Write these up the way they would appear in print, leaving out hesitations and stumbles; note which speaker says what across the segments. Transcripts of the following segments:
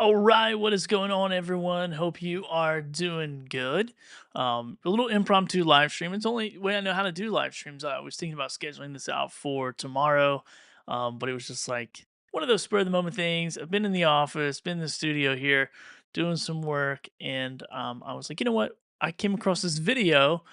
Speaker 1: All right, what is going on, everyone? Hope you are doing good. A little impromptu live stream. It's the only way I know how to do live streams. I was thinking about scheduling this out for tomorrow, but it was just like one of those spur of the moment things. I've been in the office, been in the studio here, doing some work, and I was like, you know what? I came across this video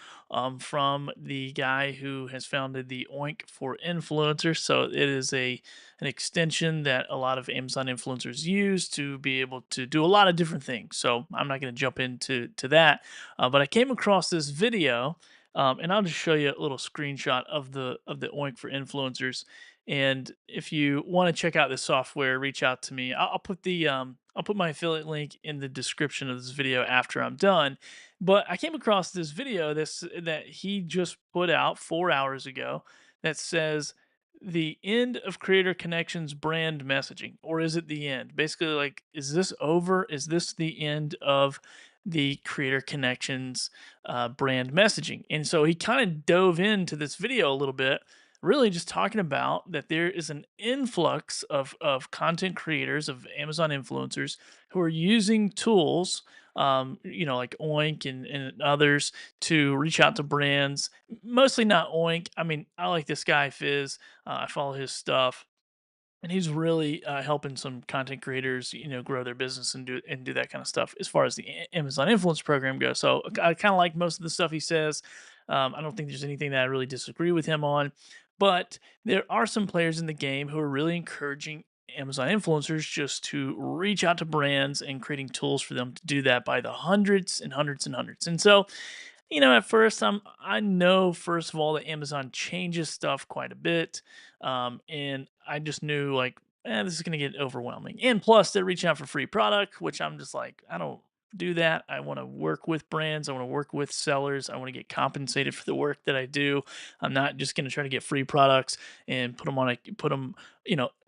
Speaker 1: from the guy who has founded the Oink for Influencers. So it is an extension that a lot of Amazon influencers use to be able to do a lot of different things. So I'm not going to jump into that, but I came across this video, and I'll just show you a little screenshot of the Oink for Influencers. And if you want to check out this software, reach out to me. I'll put the I'll put my affiliate link in the description of this video after I'm done. But I came across this video that he just put out 4 hours ago that says the end of Creator Connections brand messaging, or is it the end? Basically, like, is this over? Is this the end of the Creator Connections brand messaging? And so he kind of dove into this video a little bit, really just talking about that there is an influx of content creators, of Amazon influencers who are using tools, like Oink and others to reach out to brands. Mostly not Oink. I mean, I like this guy Fizz. I follow his stuff, and he's really helping some content creators, grow their business and do that kind of stuff as far as the Amazon Influence Program goes. So I kind of like most of the stuff he says. I don't think there's anything that I really disagree with him on, but there are some players in the game who are really encouraging Amazon influencers just to reach out to brands and creating tools for them to do that by the hundreds and hundreds and hundreds. And so, at first, I know first of all that Amazon changes stuff quite a bit, and I just knew like, this is gonna get overwhelming. And plus, they're reaching out for free product, which I'm just like, I don't do that. I want to work with brands. I want to work with sellers. I want to get compensated for the work that I do. I'm not just gonna try to get free products and put them,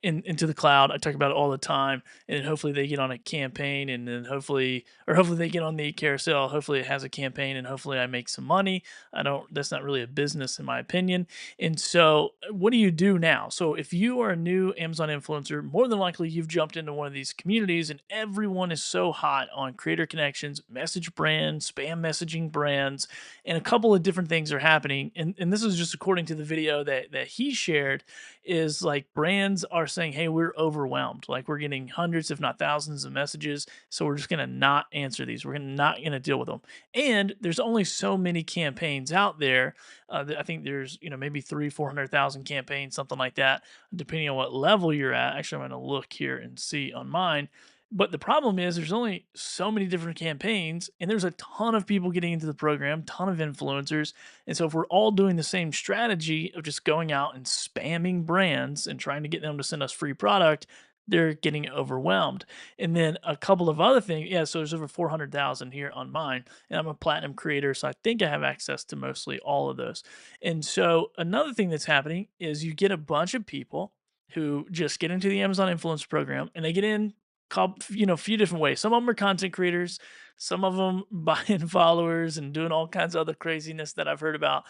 Speaker 1: into the cloud. I talk about it all the time, and then hopefully they get on a campaign, and then hopefully they get on the carousel. Hopefully it has a campaign, and hopefully I make some money. I don't. That's not really a business in my opinion. And so, what do you do now? So if you are a new Amazon influencer, more than likely you've jumped into one of these communities, and everyone is so hot on creator connections, message brands, spam messaging brands, and a couple of different things are happening. And this is just according to the video that he shared. Is like brands are saying, hey, we're overwhelmed. Like we're getting hundreds, if not thousands, of messages. So we're just gonna not answer these. We're not gonna deal with them. And there's only so many campaigns out there. I think there's maybe 400,000 campaigns, something like that, depending on what level you're at. Actually, I'm gonna look here and see on mine. But the problem is there's only so many different campaigns, and there's a ton of people getting into the program, ton of influencers. And so if we're all doing the same strategy of just going out and spamming brands and trying to get them to send us free product, they're getting overwhelmed. And then a couple of other things. Yeah, so there's over 400,000 here on mine, and I'm a platinum creator, so I think I have access to mostly all of those. And so another thing that's happening is you get a bunch of people who just get into the Amazon influence program, and they get in a few different ways. Some of them are content creators, some of them buying followers and doing all kinds of other craziness that I've heard about.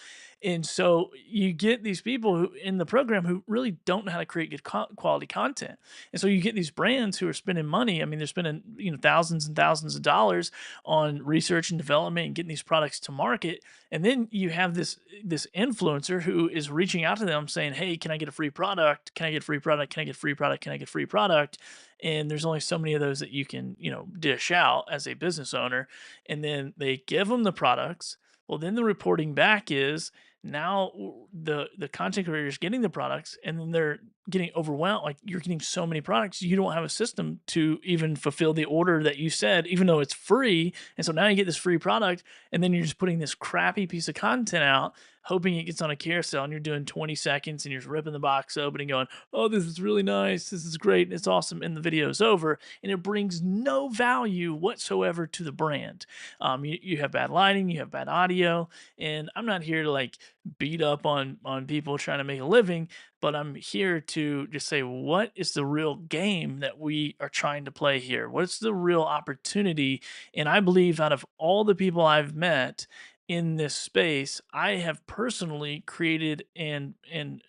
Speaker 1: And so you get these people who in the program who really don't know how to create good quality content. And so you get these brands who are spending money. I mean, they're spending, thousands and thousands of dollars on research and development and getting these products to market. And then you have this influencer who is reaching out to them saying, "Hey, can I get a free product? Can I get a free product? Can I get free product? Can I get free product?" And there's only so many of those that you can, dish out as a business owner. And then they give them the products. Well, then the reporting back is now the content creators getting the products, and then they're getting overwhelmed. Like you're getting so many products, you don't have a system to even fulfill the order that you said, even though it's free. And so now you get this free product, and then you're just putting this crappy piece of content out, hoping it gets on a carousel, and you're doing 20 seconds and you're just ripping the box open and going, "Oh, this is really nice. This is great. It's awesome." And the video is over, and it brings no value whatsoever to the brand. You have bad lighting, you have bad audio, and I'm not here to like beat up on people trying to make a living, but I'm here to just say, what is the real game that we are trying to play here? What's the real opportunity? And I believe out of all the people I've met, in this space, I have personally created and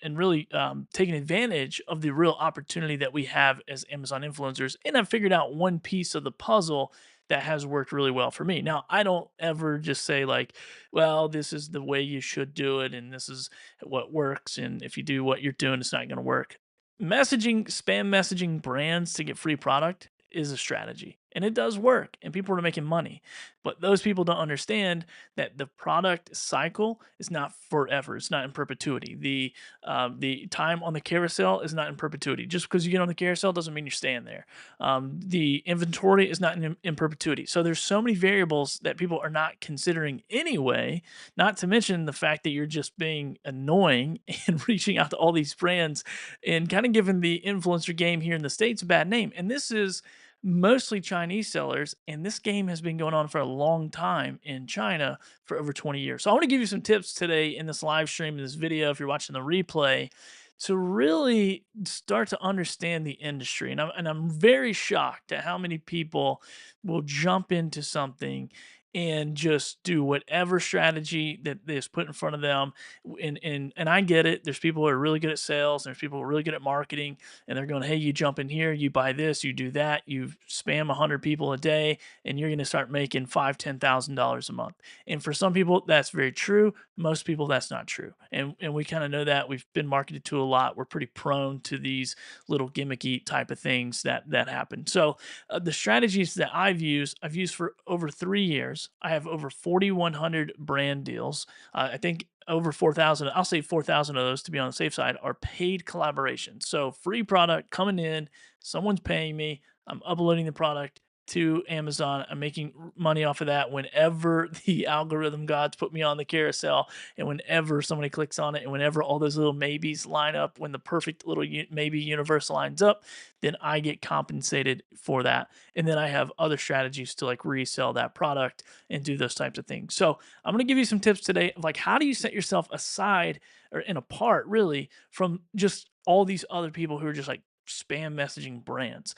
Speaker 1: really taken advantage of the real opportunity that we have as Amazon influencers, and I've figured out one piece of the puzzle that has worked really well for me. Now, I don't ever just say like, "Well, this is the way you should do it, and this is what works, and if you do what you're doing, it's not going to work." Spam messaging brands to get free product is a strategy, and it does work, and people are making money. But those people don't understand that the product cycle is not forever. It's not in perpetuity. The time on the carousel is not in perpetuity. Just because you get on the carousel doesn't mean you're staying there. The inventory is not in perpetuity. So there's so many variables that people are not considering anyway. Not to mention the fact that you're just being annoying and reaching out to all these brands and kind of giving the influencer game here in the states a bad name. And this is mostly Chinese sellers, and this game has been going on for a long time in China for over 20 years. So I want to give you some tips today in this live stream, in this video, if you're watching the replay, to really start to understand the industry. And I'm very shocked at how many people will jump into something and just do whatever strategy that is put in front of them. And I get it. There's people who are really good at sales, and there's people who are really good at marketing, and they're going, "Hey, you jump in here, you buy this, you do that, you spam 100 people a day, and you're going to start making $5,000, $10,000 a month." And for some people, that's very true. Most people, that's not true. And we kind of know that. We've been marketed to a lot. We're pretty prone to these little gimmicky type of things that happen. So the strategies that I've used for over 3 years. I have over 4,100 brand deals. I think over 4,000, I'll say 4,000 of those to be on the safe side, are paid collaborations. So free product coming in, someone's paying me, I'm uploading the product to Amazon. I'm making money off of that whenever the algorithm gods put me on the carousel, and whenever somebody clicks on it, and whenever all those little maybes line up, when the perfect little maybe universe lines up, then I get compensated for that. And then I have other strategies to like resell that product and do those types of things. So I'm going to give you some tips today of like how do you set yourself aside or and apart really from just all these other people who are just like spam messaging brands.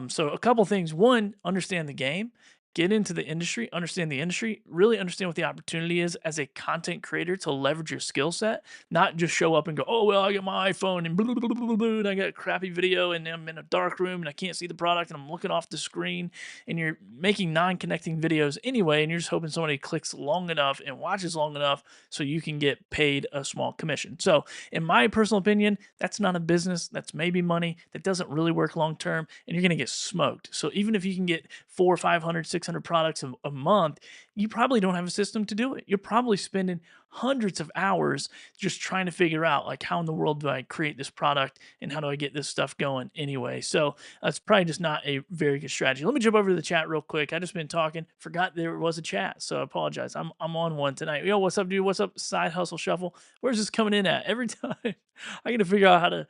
Speaker 1: So a couple things. One, understand the game. Get into the industry, understand the industry, really understand what the opportunity is as a content creator to leverage your skill set, not just show up and go, "Oh, well, I got my iPhone and blah, blah, blah, blah, blah, and I got a crappy video and I'm in a dark room and I can't see the product and I'm looking off the screen," and you're making non-connecting videos anyway, and you're just hoping somebody clicks long enough and watches long enough so you can get paid a small commission. So in my personal opinion, that's not a business. That's maybe money. That doesn't really work long term, and you're going to get smoked. So even if you can get 400, 500, 600 products a month, you probably don't have a system to do it. You're probably spending hundreds of hours just trying to figure out like how in the world do I create this product and how do I get this stuff going anyway. So that's probably just not a very good strategy. Let me jump over to the chat real quick. I just been talking, forgot there was a chat, so I apologize. I'm on one tonight. Yo, what's up, dude? What's up, Side Hustle Shuffle? Where's this coming in at? Every time I gotta figure out how to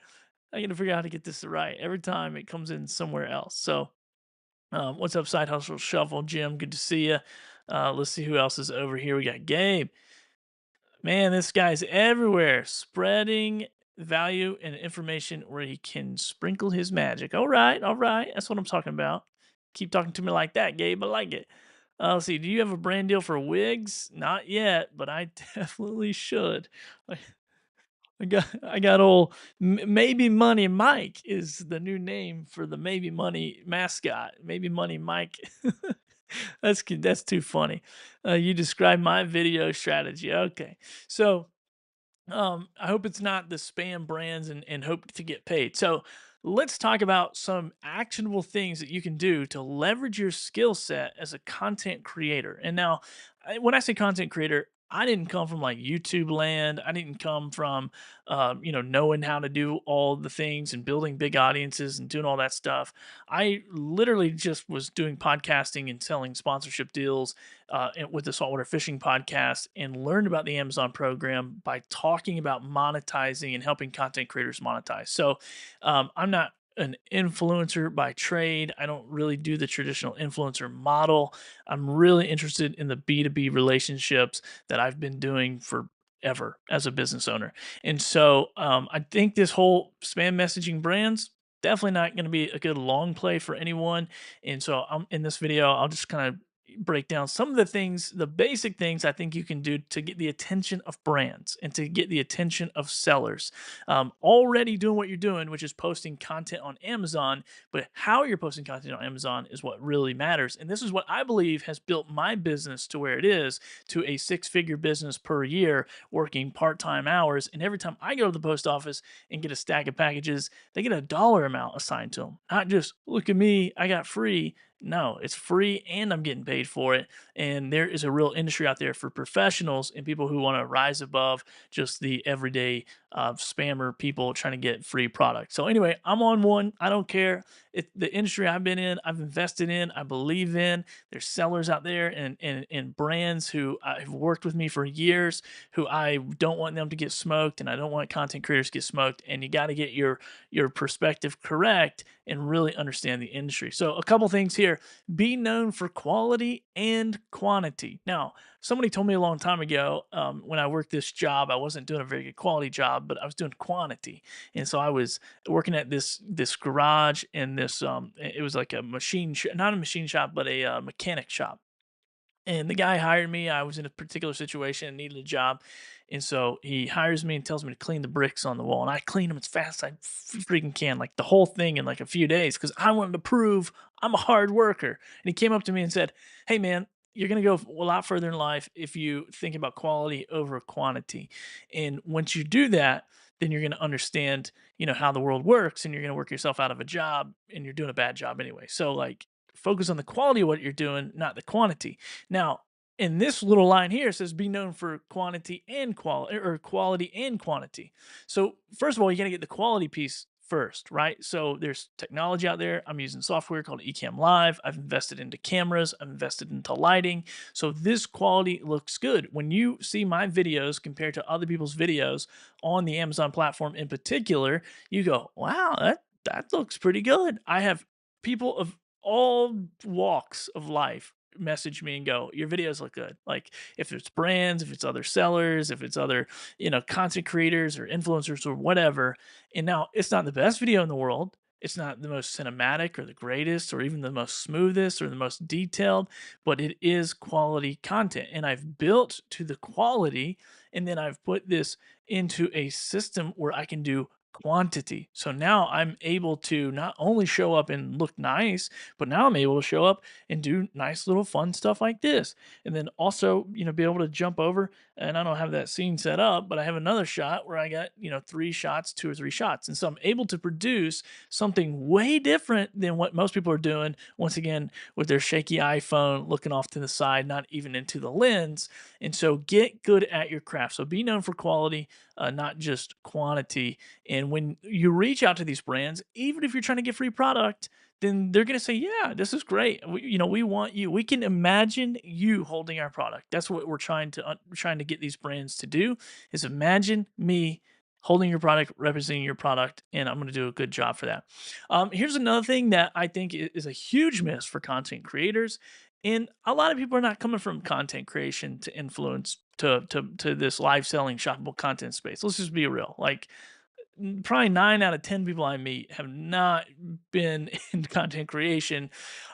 Speaker 1: I gotta figure out how to get this right. Every time it comes in somewhere else. So what's up, Side Hustle Shuffle? Jim, good to see you. Let's see who else is over here. We got Gabe. Man, this guy's everywhere, spreading value and information where he can sprinkle his magic. All right, all right. That's what I'm talking about. Keep talking to me like that, Gabe. I like it. Let's see. Do you have a brand deal for wigs? Not yet, but I definitely should. I got old Maybe Money Mike is the new name for the Maybe Money mascot. Maybe Money Mike. That's too funny. You described my video strategy. Okay, so I hope it's not the spam brands and hope to get paid. So let's talk about some actionable things that you can do to leverage your skill set as a content creator. And now, when I say content creator, I didn't come from like YouTube land. I didn't come from, knowing how to do all the things and building big audiences and doing all that stuff. I literally just was doing podcasting and selling sponsorship deals with the Saltwater Fishing Podcast, and learned about the Amazon program by talking about monetizing and helping content creators monetize. So I'm not an influencer by trade. I don't really do the traditional influencer model. I'm really interested in the B2B relationships that I've been doing forever as a business owner. And so I think this whole spam messaging brands, definitely not going to be a good long play for anyone. And so in this video, I'll just kind of break down some of the things, the basic things I think you can do to get the attention of brands and to get the attention of sellers. Already doing what you're doing, which is posting content on Amazon, but how you're posting content on Amazon is what really matters. And this is what I believe has built my business to where it is, to a six-figure business per year, working part-time hours. And every time I go to the post office and get a stack of packages, they get a dollar amount assigned to them. Not just, look at me, I got free. No, it's free and I'm getting paid for it. And there is a real industry out there for professionals and people who want to rise above just the everyday spammer people trying to get free product. So anyway, I'm on one. I don't care. The industry I've been in, I've invested in, I believe in. There's sellers out there and brands who have worked with me for years, who I don't want them to get smoked, and I don't want content creators to get smoked. And you got to get your perspective correct and really understand the industry. So a couple things here: be known for quality and quantity. Now, somebody told me a long time ago, when I worked this job, I wasn't doing a very good quality job, but I was doing quantity. And so I was working at this garage, and this it was like a not a machine shop, but a mechanic shop. And the guy hired me. I was in a particular situation and needed a job. And so he hires me and tells me to clean the bricks on the wall. And I clean them as fast as I freaking can, like the whole thing in like a few days, because I wanted to prove I'm a hard worker. And he came up to me and said, "Hey, man, you're going to go a lot further in life if you think about quality over quantity. And once you do that, then you're going to understand, how the world works, and you're going to work yourself out of a job, and you're doing a bad job anyway. So, like, focus on the quality of what you're doing, not the quantity." Now, in this little line here, it says be known for quantity and quality, or quality and quantity. So, first of all, you got to get the quality piece first, right? So there's technology out there. I'm using software called ECAMM Live. I've invested into cameras. I've invested into lighting. So this quality looks good. When you see my videos compared to other people's videos on the Amazon platform in particular, you go, wow, that looks pretty good. I have people of all walks of life message me and go, your videos look good. Like, if it's brands, if it's other sellers, if it's other, content creators or influencers or whatever. And now it's not the best video in the world. It's not the most cinematic or the greatest or even the most smoothest or the most detailed, but it is quality content. And I've built to the quality, and then I've put this into a system where I can do quantity. So now I'm able to not only show up and look nice, but now I'm able to show up and do nice little fun stuff like this. And then also, be able to jump over, and I don't have that scene set up, but I have another shot where I got, three shots, two or three shots. And so I'm able to produce something way different than what most people are doing. Once again, with their shaky iPhone looking off to the side, not even into the lens. And so get good at your craft. So be known for quality, not just quantity. And when you reach out to these brands, even if you're trying to get free product, then they're going to say, yeah, this is great. We want you. We can imagine you holding our product. That's what we're trying to get these brands to do, is imagine me holding your product, representing your product, and I'm going to do a good job for that. Here's another thing that I think is a huge miss for content creators. And a lot of people are not coming from content creation to influence to this live selling shoppable content space. Let's just be real. Like, probably 9 out of 10 people I meet have not been in content creation,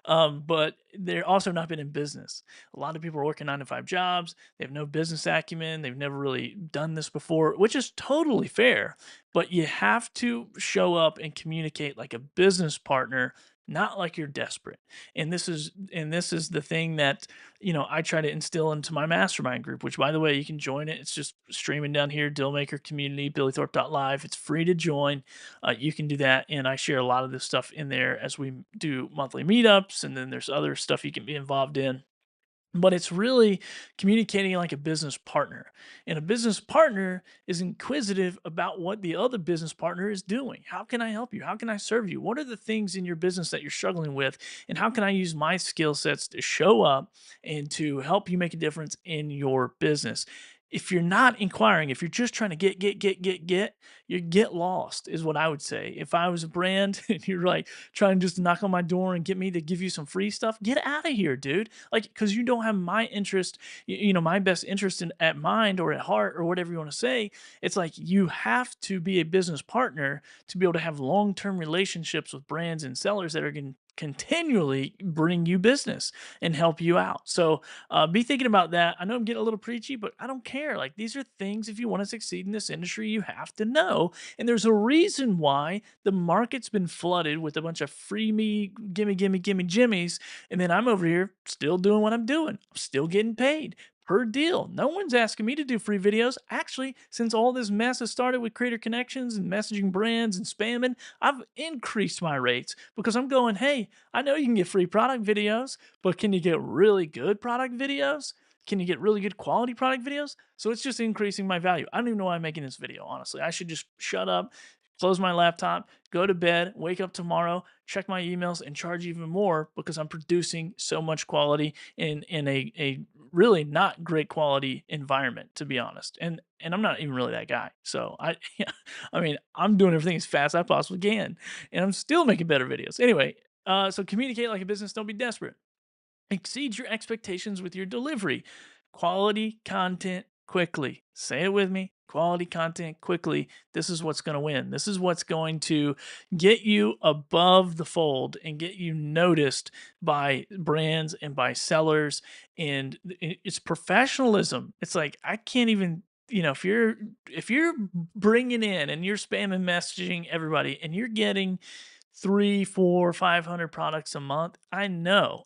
Speaker 1: but they're also not been in business. A lot of people are working 9 to 5 jobs. They have no business acumen. They've never really done this before, which is totally fair. But you have to show up and communicate like a business partner, not like you're desperate. And this is the thing that I try to instill into my mastermind group, which, by the way, you can join it. It's just streaming down here, Dealmaker Community, BillyThorpe.live. It's free to join. You can do that. And I share a lot of this stuff in there as we do monthly meetups. And then there's other stuff you can be involved in. But it's really communicating like a business partner. And a business partner is inquisitive about what the other business partner is doing. How can I help you? How can I serve you? What are the things in your business that you're struggling with? And how can I use my skill sets to show up and to help you make a difference in your business? If you're not inquiring, if you're just trying to get, You get lost is what I would say. If I was a brand and you're like trying just to knock on my door and get me to give you some free stuff, get out of here, dude. Like, because you don't have my interest, my best interest in at mind or at heart or whatever you want to say. It's like you have to be a business partner to be able to have long-term relationships with brands and sellers that are going to continually bring you business and help you out. So be thinking about that. I know I'm getting a little preachy, but I don't care. Like, these are things, if you want to succeed in this industry, you have to know. And there's a reason why the market's been flooded with a bunch of free me, gimme, gimme, gimme, jimmies. And then I'm over here still doing what I'm doing. I'm still getting paid per deal. No one's asking me to do free videos. Actually, since all this mess has started with creator connections and messaging brands and spamming, I've increased my rates because I'm going, hey, I know you can get free product videos, but can you get really good product videos? Can you get really good quality product videos? So it's just increasing my value. I don't even know why I'm making this video, honestly. I should just shut up, close my laptop, go to bed, wake up tomorrow, check my emails, and charge even more because I'm producing so much quality in a really not great quality environment, to be honest. And I'm not even really that guy. So yeah, I mean, I'm doing everything as fast as I possibly can, and I'm still making better videos. Anyway, so communicate like a business. Don't be desperate. Exceed your expectations with your delivery. Quality content quickly. Say it with me. Quality content quickly. This is what's going to win. This is what's going to get you above the fold and get you noticed by brands and by sellers. And it's professionalism. It's like, I can't even, if you're bringing in and you're spamming messaging everybody and you're getting three, four, 500 products a month, I know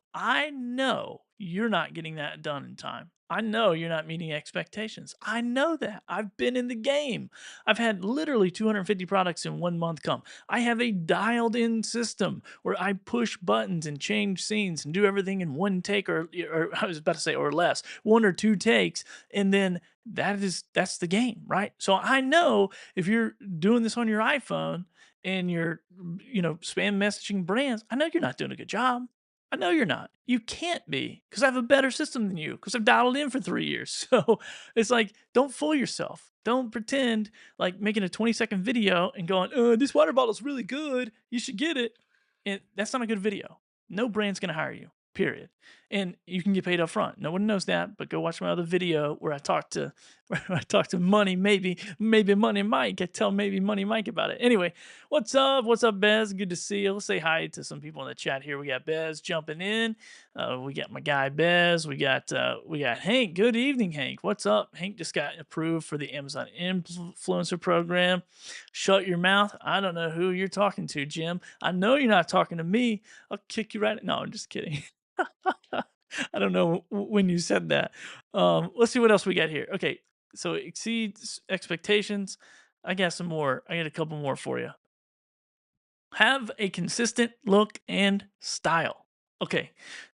Speaker 1: you're not getting that done in time. I know you're not meeting expectations. I know that. I've been in the game. I've had literally 250 products in 1 month come. I have a dialed in system where I push buttons and change scenes and do everything in one take or I was about to say or less, one or two takes. And then that's the game, right? So I know if you're doing this on your iPhone and you're spam messaging brands, I know you're not doing a good job. I know you're not. You can't be because I have a better system than you because I've dialed in for 3 years. So it's like, don't fool yourself. Don't pretend like making a 20-second video and going, this water bottle's really good. You should get it. And that's not a good video. No brand's going to hire you, period. And you can get paid up front. No one knows that, but go watch my other video where I talk to where I talk to Money, maybe Money Mike. I tell maybe Money Mike about it. Anyway, what's up? What's up, Bez? Good to see you. Let's say hi to some people in the chat here. We got Bez jumping in. We got my guy Bez. We got Hank. Good evening, Hank. What's up? Hank just got approved for the Amazon Influencer Program. Shut your mouth. I don't know who you're talking to, Jim. I know you're not talking to me. I'll kick you right. No, I'm just kidding. I don't know when you said that. Let's see what else we got here. Okay, so exceeds expectations. I got some more. I got a couple more for you. Have a consistent look and style. Okay,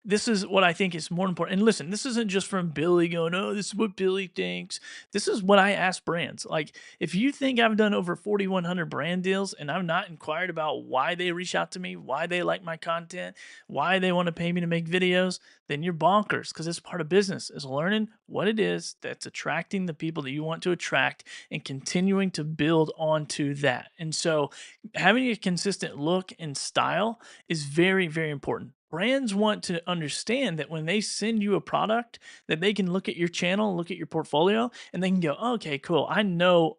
Speaker 1: this is what I think is more important. And listen, this isn't just from Billy going, oh, this is what Billy thinks. This is what I ask brands. Like, if you think I've done over 4,100 brand deals and I've not inquired about why they reach out to me, why they like my content, why they want to pay me to make videos, then you're bonkers because it's part of business, is learning what it is that's attracting the people that you want to attract and continuing to build onto that. And so, having a consistent look and style is very, very important. Brands want to understand that when they send you a product, that they can look at your channel, look at your portfolio, and they can go, okay, cool. I know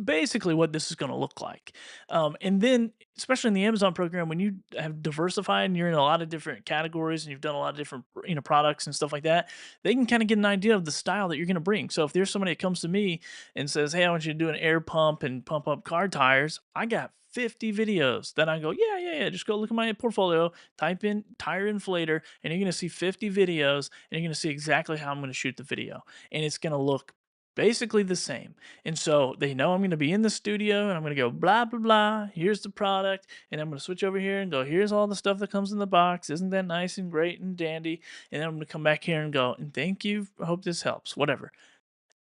Speaker 1: basically what this is going to look like. And then, especially in the Amazon program, when you have diversified and you're in a lot of different categories and you've done a lot of different products and stuff like that, they can kind of get an idea of the style that you're going to bring. So if there's somebody that comes to me and says, hey, I want you to do an air pump and pump up car tires, I got 50 videos that I go, yeah. Just go look at my portfolio, type in tire inflator, and you're going to see 50 videos, and you're going to see exactly how I'm going to shoot the video. And it's going to look basically the same. And so they know I'm going to be in the studio and I'm going to go blah, blah, blah. Here's the product. And I'm going to switch over here and go, here's all the stuff that comes in the box. Isn't that nice and great and dandy? And then I'm going to come back here and go, and thank you. I hope this helps. Whatever.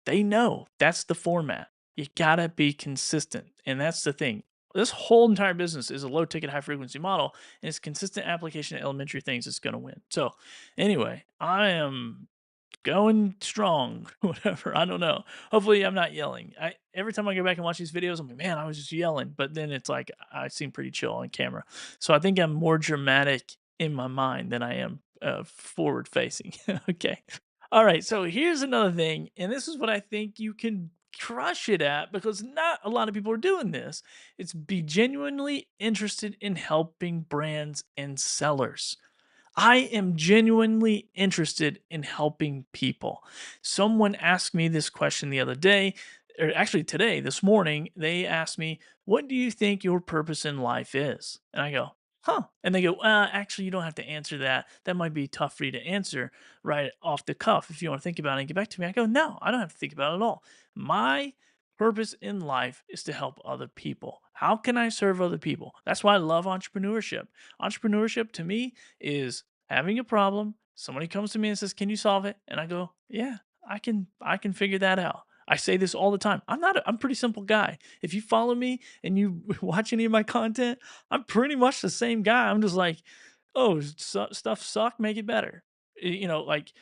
Speaker 1: They know that's the format. You got to be consistent. And that's the thing. This whole entire business is a low ticket, high frequency model, and it's consistent application of elementary things that's going to win. So, anyway, I am going strong, whatever. I don't know. Hopefully, I'm not yelling. I every time I go back and watch these videos, I'm like, man, I was just yelling. But then it's like I seem pretty chill on camera. So I think I'm more dramatic in my mind than I am forward facing. Okay. All right. So here's another thing, and this is what I think you can crush it at because not a lot of people are doing this. It's be genuinely interested in helping brands and sellers. I am genuinely interested in helping people. Someone asked me this question the other day, or actually today, this morning, they asked me, "What do you think your purpose in life is?" And I go, "Huh." And they go, actually, you don't have to answer that. That might be tough for you to answer right off the cuff if you want to think about it and get back to me. I go, "No, I don't have to think about it at all. My purpose in life is to help other people. How can I serve other people?" That's why I love entrepreneurship. Entrepreneurship to me is having a problem, somebody comes to me and says, "Can you solve it?" And I go, "Yeah, I can figure that out." I say this all the time. I'm a pretty simple guy. If you follow me and you watch any of my content, I'm pretty much the same guy. I'm just like, "Oh, stuff suck, make it better." Like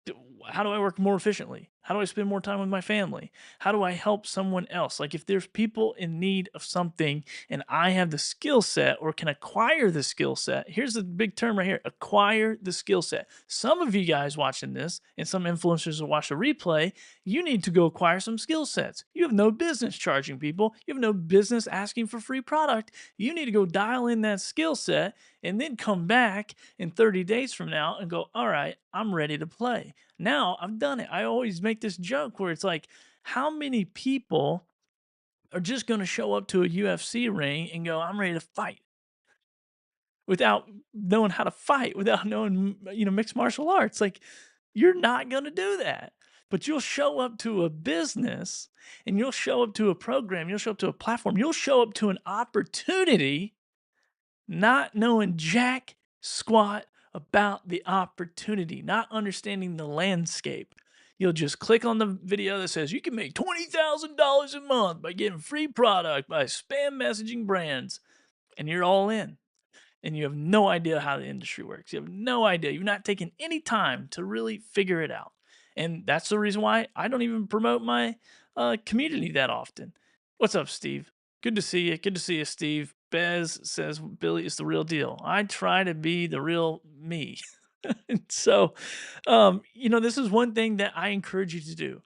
Speaker 1: D how do I work more efficiently? How do I spend more time with my family? How do I help someone else? Like, if there's people in need of something and I have the skill set or can acquire the skill set, here's the big term right here, acquire the skill set. Some of you guys watching this and some influencers will watch the replay, you need to go acquire some skill sets. You have no business charging people. You have no business asking for free product. You need to go dial in that skill set and then come back in 30 days from now and go, all right, I'm ready to play. Now I've done it. I always make this joke where it's like, how many people are just going to show up to a UFC ring and go, I'm ready to fight without knowing how to fight, without knowing, mixed martial arts? Like, you're not going to do that. But you'll show up to a business and you'll show up to a program, you'll show up to a platform, you'll show up to an opportunity not knowing jack squat about the opportunity, not understanding the landscape. You'll just click on the video that says you can make $20,000 a month by getting free product by spam messaging brands, and you're all in and you have no idea how the industry works. You have no idea. You've not taken any time to really figure it out. And that's the reason why I don't even promote my community that often. What's up, Steve? Good to see you. Good to see you, Steve. Bez says Billy is the real deal. I try to be the real me. And so, this is one thing that I encourage you to do.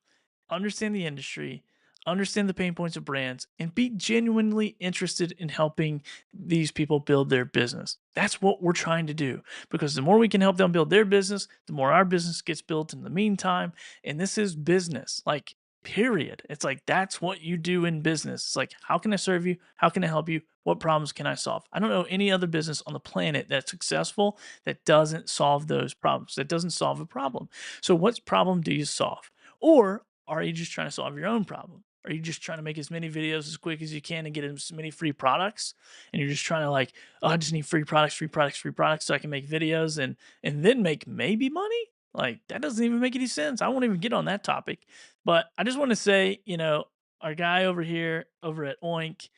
Speaker 1: Understand the industry, understand the pain points of brands, and be genuinely interested in helping these people build their business. That's what we're trying to do because the more we can help them build their business, the more our business gets built in the meantime. And this is business, like, period. It's like that's what you do in business. It's like, how can I serve you? How can I help you? What problems can I solve? I don't know any other business on the planet that's successful that doesn't solve those problems, that doesn't solve a problem. So, what problem do you solve? Or are you just trying to solve your own problem? Are you just trying to make as many videos as quick as you can and get as many free products? And you're just trying to like, oh, I just need free products, free products, free products so I can make videos and then make maybe money? Like that doesn't even make any sense. I won't even get on that topic. But I just want to say, our guy over here over at Oink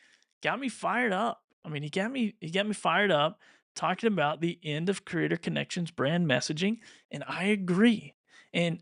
Speaker 1: got me fired up. I mean, he got me fired up talking about the end of Creator Connections brand messaging, and I agree. And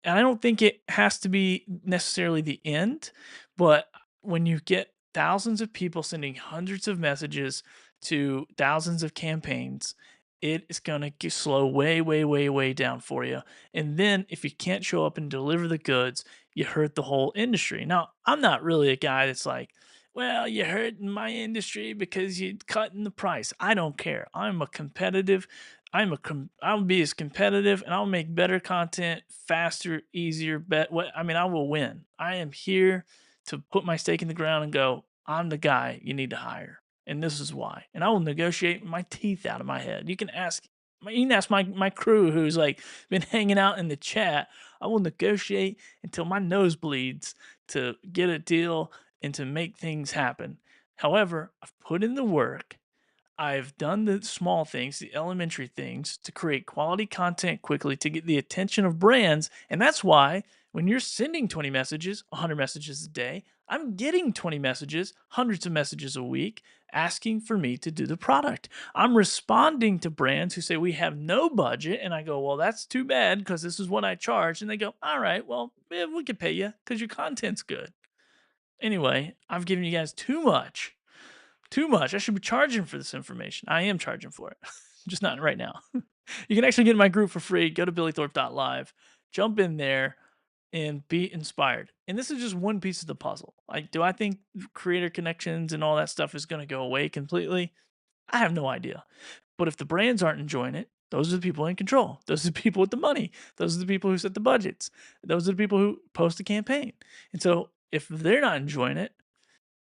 Speaker 1: I don't think it has to be necessarily the end, but when you get thousands of people sending hundreds of messages to thousands of campaigns, it is going to slow way, way, way, way down for you. And then if you can't show up and deliver the goods, you hurt the whole industry. Now, I'm not really a guy that's like, well, you hurt my industry because you cutting the price. I don't care. I'll be as competitive and I'll make better content faster, easier, I will win. I am here to put my stake in the ground and go, I'm the guy you need to hire. And this is why. And I will negotiate my teeth out of my head. You can ask my crew who's like been hanging out in the chat. I will negotiate until my nose bleeds to get a deal and to make things happen. However, I've put in the work. I've done the small things, the elementary things to create quality content quickly to get the attention of brands. And that's why when you're sending 20 messages, 100 messages a day, I'm getting 20 messages, hundreds of messages a week asking for me to do the product. I'm responding to brands who say, we have no budget. And I go, well, that's too bad because this is what I charge. And they go, all right, well, we could pay you because your content's good. Anyway, I've given you guys too much. Too much. I should be charging for this information. I am charging for it, just not right now. You can actually get in my group for free. Go to billythorpe.live, jump in there, and be inspired. And this is just one piece of the puzzle. Like, do I think creator connections and all that stuff is going to go away completely? I have no idea. But if the brands aren't enjoying it, those are the people in control. Those are the people with the money. Those are the people who set the budgets. Those are the people who post the campaign. And so if they're not enjoying it,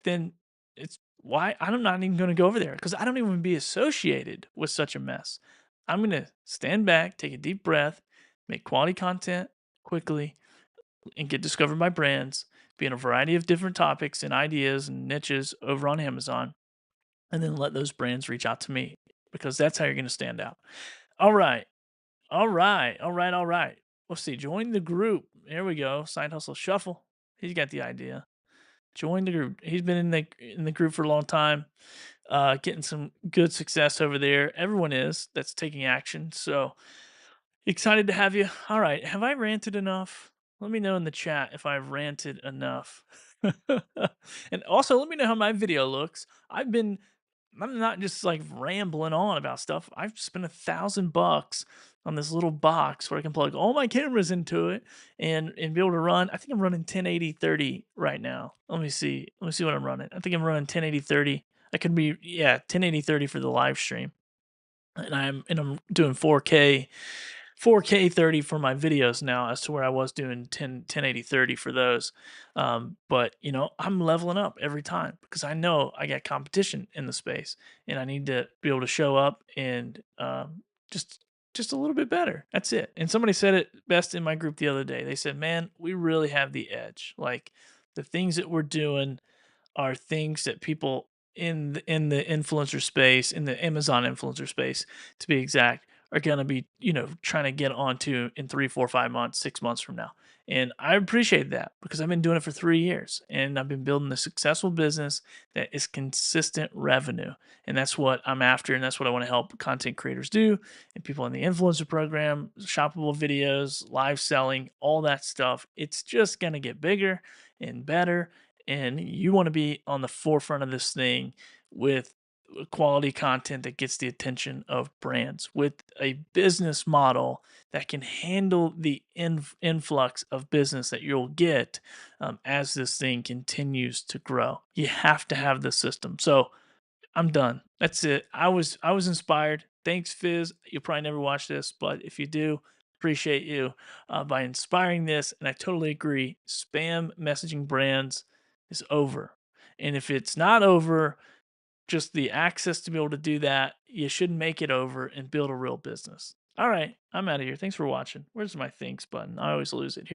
Speaker 1: then it's why I'm not even gonna go over there because I don't even wanna be associated with such a mess. I'm gonna stand back, take a deep breath, make quality content quickly, and get discovered by brands, be in a variety of different topics and ideas and niches over on Amazon, and then let those brands reach out to me because that's how you're gonna stand out. All right. All right. All right. All right. Let's see. Join the group. There we go. Side hustle shuffle. He's got the idea. Join the group. He's been in the group for a long time, getting some good success over there. Everyone is that's taking action. So excited to have you. All right, have I ranted enough? Let me know in the chat if I've ranted enough. And also, let me know how my video looks. I'm not just like rambling on about stuff. I've spent $1,000 on this little box where I can plug all my cameras into it and be able to run. I think I'm running 1080/30 right now. Let me see. Let me see what I'm running. I think I'm running 1080/30. I could be, yeah, 1080/30 for the live stream. And I'm doing 4K 30 for my videos now as to where I was doing 1080 30 for those. But I'm leveling up every time because I know I got competition in the space and I need to be able to show up and just just a little bit better. That's it. And somebody said it best in my group the other day. They said, "Man, we really have the edge. Like the things that we're doing are things that people in the influencer space, in the Amazon influencer space, to be exact, are gonna be, trying to get onto in 3, 4, 5 months, 6 months from now. And I appreciate that because I've been doing it for 3 years and I've been building a successful business that is consistent revenue. And that's what I'm after, and that's what I want to help content creators do and people in the influencer program, shoppable videos, live selling, all that stuff. It's just gonna get bigger and better and you want to be on the forefront of this thing with quality content that gets the attention of brands with a business model that can handle the influx of business that you'll get as this thing continues to grow. You have to have the system. So I'm done. That's it. I was inspired. Thanks, Fizz. You'll probably never watch this, but if you do, appreciate you by inspiring this. And I totally agree. Spam messaging brands is over. And if it's not over, just the access to be able to do that, you should make it over and build a real business. All right, I'm out of here. Thanks for watching. Where's my thanks button? I always lose it here.